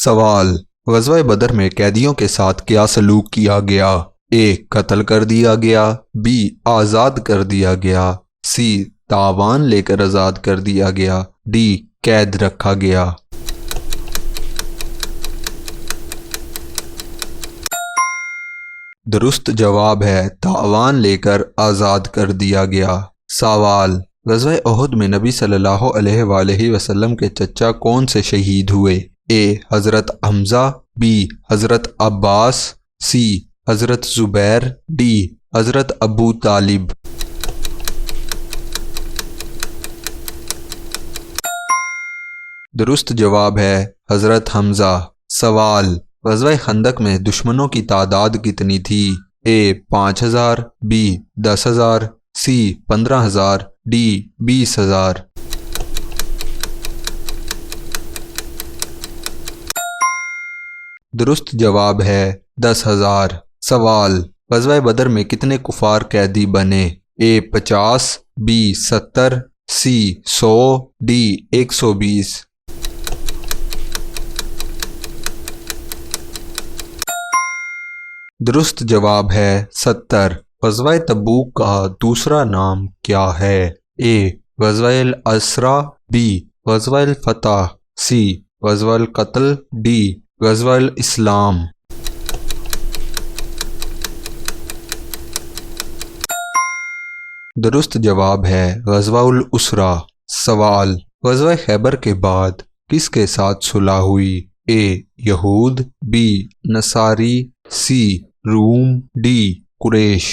سوال: غزوہ بدر میں قیدیوں کے ساتھ کیا سلوک کیا گیا؟ اے قتل کر دیا گیا، بی آزاد کر دیا گیا، سی تاوان لے کر آزاد کر دیا گیا، ڈی قید رکھا گیا۔ درست جواب ہے تاوان لے کر آزاد کر دیا گیا۔ سوال: غزوہ احد میں نبی صلی اللہ علیہ وآلہ وسلم کے چچا کون سے شہید ہوئے؟ اے حضرت حمزہ، بی حضرت عباس، سی حضرت زبیر، ڈی حضرت ابو طالب۔ درست جواب ہے حضرت حمزہ۔ سوال: غزوہ خندق میں دشمنوں کی تعداد کتنی تھی؟ اے 5000، بی 10000، سی 15000، ڈی 20000۔ درست جواب ہے 10000۔ سوال: غزوہ بدر میں کتنے کفار قیدی بنے؟ اے 50، بی 70، سی 100، ڈی 120۔ درست جواب ہے 70۔ غزوہ تبوک کا دوسرا نام کیا ہے؟ اے غزوہ الاسرا، بی غزوہ الفتح، سی غزوہ القتل، ڈی غزوہ الاسلام۔ درست جواب ہے غزوہ الاسرا۔ سوال: غزوہ خیبر کے بعد کس کے ساتھ صلح ہوئی؟ اے یہود، بی نصاری، سی روم، ڈی قریش۔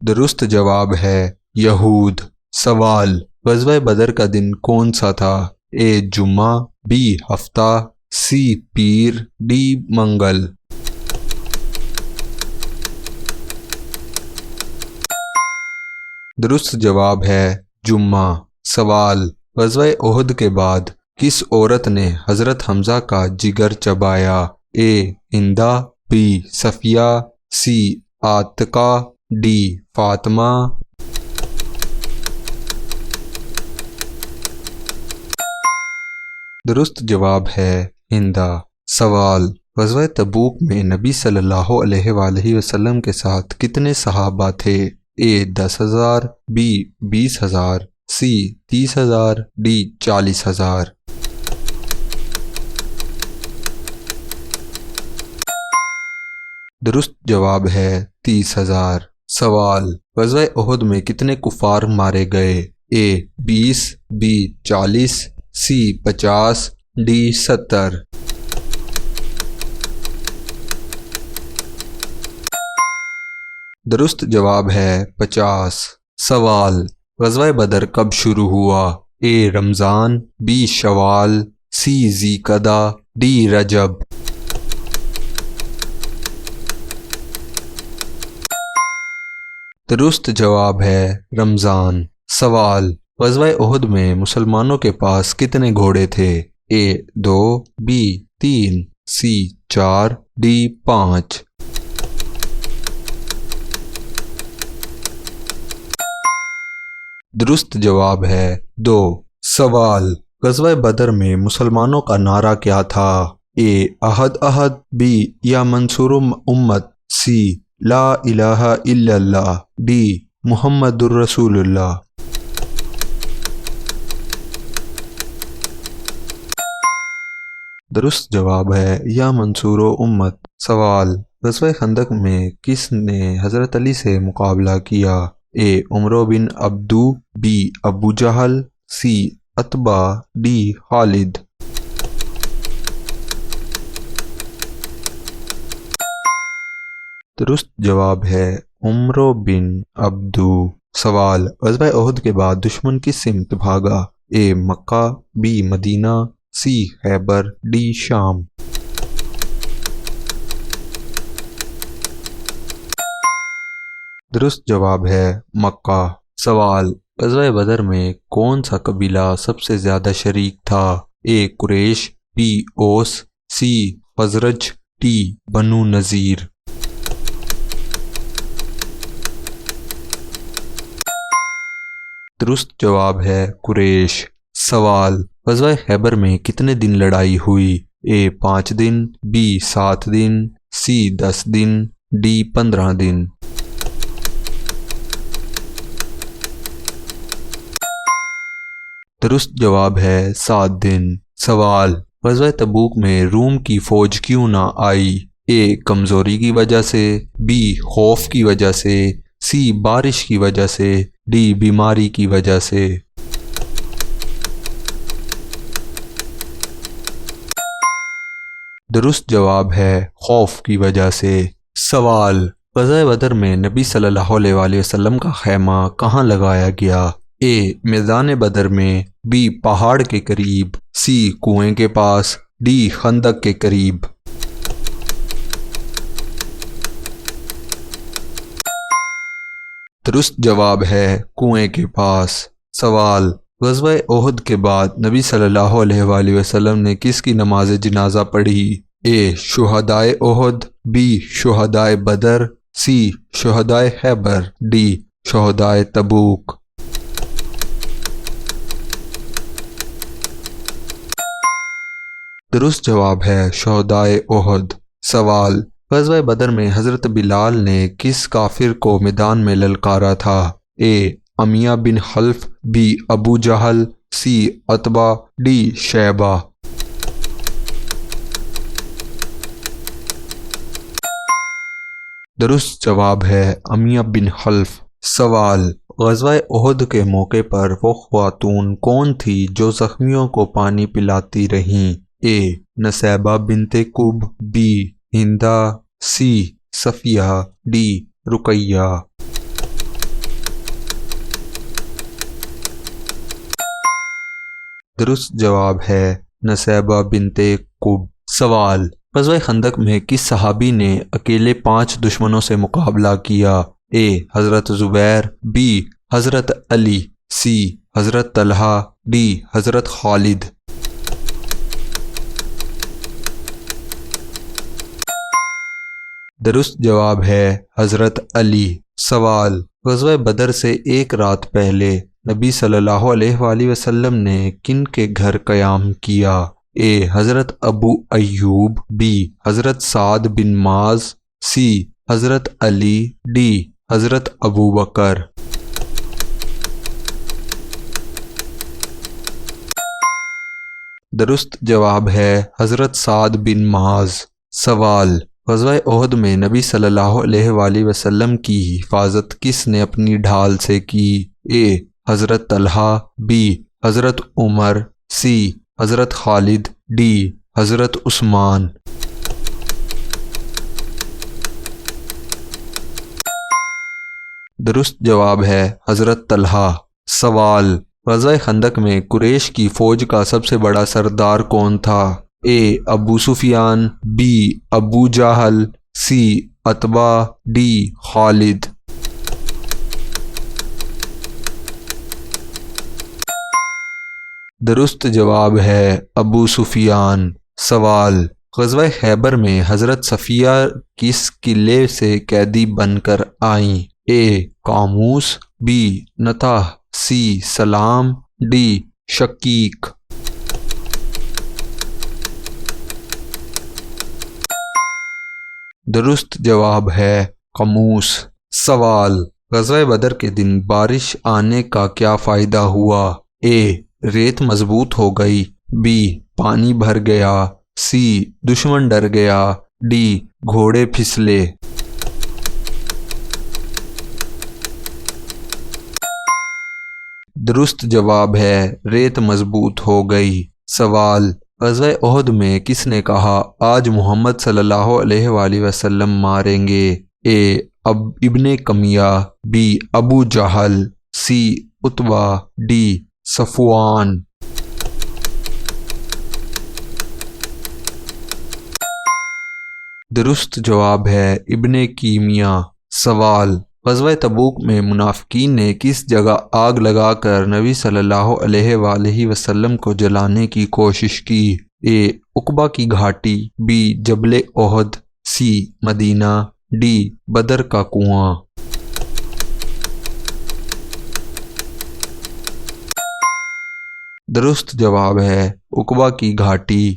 درست جواب ہے یہود۔ سوال: غزوہ بدر کا دن کون سا تھا؟ اے جمعہ، بی ہفتہ، سی پیر، ڈی منگل۔ درست جواب ہے جمعہ۔ سوال: غزوہ احد کے بعد کس عورت نے حضرت حمزہ کا جگر چبایا؟ اے ہندہ، بی صفیہ، سی عاتقہ، ڈی فاطمہ۔ درست جواب ہے ہندہ۔ سوال: غزوہ تبوک میں نبی صلی اللہ علیہ وآلہ وسلم کے ساتھ کتنے صحابہ تھے؟ اے 10000، بی 20000، سی 30000، ڈی 40000۔ درست جواب ہے 30000۔ سوال: غزوہ احد میں کتنے کفار مارے گئے؟ اے 20، بی 40، سی 50، ڈی 70۔ درست جواب ہے 50۔ سوال: غزوہ بدر کب شروع ہوا؟ اے رمضان، بی شوال، سی ذی القعدہ، ڈی رجب۔ درست جواب ہے رمضان۔ سوال: غزوہ احد میں مسلمانوں کے پاس کتنے گھوڑے تھے؟ اے 2، بی 3، سی 4، ڈی 5۔ درست جواب ہے 2۔ سوال: غزوہ بدر میں مسلمانوں کا نعرہ کیا تھا؟ اے احد احد، بی یا منصور امت، سی لا الہ الا اللہ، ڈی محمد الرسول اللہ۔ درست جواب ہے یا منصور امت۔ سوال: غزوہ خندق میں کس نے حضرت علی سے مقابلہ کیا؟ اے عمرو بن عبدو، بی ابو جہل، سی عتبہ، ڈی خالد۔ درست جواب ہے عمرو بن عبدو۔ سوال: غزوہ احد کے بعد دشمن کس سمت بھاگا؟ اے مکہ، be Medina, C Khyber, D شام۔ درست جواب ہے مکہ۔ سوال: غزوہ بدر میں کون سا قبیلہ سب سے زیادہ شریک تھا؟ اے قریش، بی اوس، سی خزرج، ڈی بنو نذیر۔ درست جواب ہے قریش۔ سوال، غزوہ خیبر میں کتنے دن لڑائی ہوئی؟ اے 5 دن، بی 7 دن، سی 10 دن، ڈی 15 دن۔ درست جواب ہے 7 دن۔ سوال، غزوہ تبوک میں روم کی فوج کیوں نہ آئی؟ اے کمزوری کی وجہ سے، بی خوف کی وجہ سے، سی بارش کی وجہ سے، ڈی بیماری کی وجہ سے۔ درست جواب ہے خوف کی وجہ سے۔ سوال، غزوہ بدر میں نبی صلی اللہ علیہ وآلہ وسلم کا خیمہ کہاں لگایا گیا؟ اے میدان بدر میں، بی پہاڑ کے قریب، سی کنویں کے پاس، ڈی خندق کے قریب۔ درست جواب ہے کنویں کے پاس۔ سوال، غزوہ احد کے بعد نبی صلی اللہ علیہ وآلہ وسلم نے کس کی نماز جنازہ پڑھی؟ اے شہدائے احد، بی شہدائے بدر، سی شہدائے خیبر، ڈی شہدائے تبوک۔ درست جواب ہے شہدائے احد۔ سوال، غزوہ بدر میں حضرت بلال نے کس کافر کو میدان میں للکارا تھا؟ اے امیہ بن خلف، بی ابو جہل، سی عتبہ، ڈی شیبہ۔ درست جواب ہے امیہ بن خلف۔ سوال، غزوہ احد کے موقع پر وہ خاتون کون تھی جو زخمیوں کو پانی پلاتی رہیں؟ اے نسیبہ بنت کعب، بی ہندہ، سی صفیہ، ڈی رقیہ۔ درست جواب ہے نسیبہ بنت کعب۔ سوال، غزوہ خندق میں کس صحابی نے اکیلے 5 دشمنوں سے مقابلہ کیا؟ اے حضرت زبیر، بی حضرت علی، سی حضرت طلحہ، ڈی حضرت خالد۔ درست جواب ہے حضرت علی۔ سوال، غزوہ بدر سے ایک رات پہلے نبی صلی اللہ علیہ وآلہ وسلم نے کن کے گھر قیام کیا؟ اے حضرت ابو ایوب، بی حضرت سعد بن معاذ، سی حضرت علی، ڈی حضرت ابو بکر۔ درست جواب ہے حضرت سعد بن معاذ۔ سوال، غزوہ احد میں نبی صلی اللہ علیہ وآلہ وسلم کی حفاظت کس نے اپنی ڈھال سے کی؟ اے حضرت طلحہ، بی حضرت عمر، سی حضرت خالد، ڈی حضرت عثمان۔ درست جواب ہے حضرت طلحہ۔ سوال، غزوہ خندق میں قریش کی فوج کا سب سے بڑا سردار کون تھا؟ اے ابو سفیان، بی ابو جہل، سی عتبہ، ڈی خالد۔ درست جواب ہے ابو سفیان۔ سوال، غزوہ خیبر میں حضرت صفیہ کس قلعے سے قیدی بن کر آئیں؟ اے قاموس، بی نطح، سی سلام، ڈی شقیق۔ درست جواب ہے قاموس۔ سوال، غزوہ بدر کے دن بارش آنے کا کیا فائدہ ہوا؟ اے ریت مضبوط ہو گئی، بی پانی بھر گیا، سی دشمن ڈر گیا، ڈی گھوڑے پھسلے۔ درست جواب ہے ریت مضبوط ہو گئی۔ سوال، غزوہ احد میں کس نے کہا آج محمد صلی اللہ علیہ وآلہ وسلم ماریں گے؟ اے ابن کمیہ، بی ابو جہل، سی عتبہ، ڈی صفوان۔ درست جواب ہے ابن کیمیہ۔ سوال، غزوہ تبوک میں منافقین نے کس جگہ آگ لگا کر نبی صلی اللہ علیہ وآلہ وسلم کو جلانے کی کوشش کی؟ اے عقبہ کی گھاٹی، بی جبل احد، سی مدینہ، ڈی بدر کا کنواں۔ درست جواب ہے عقبہ کی گھاٹی۔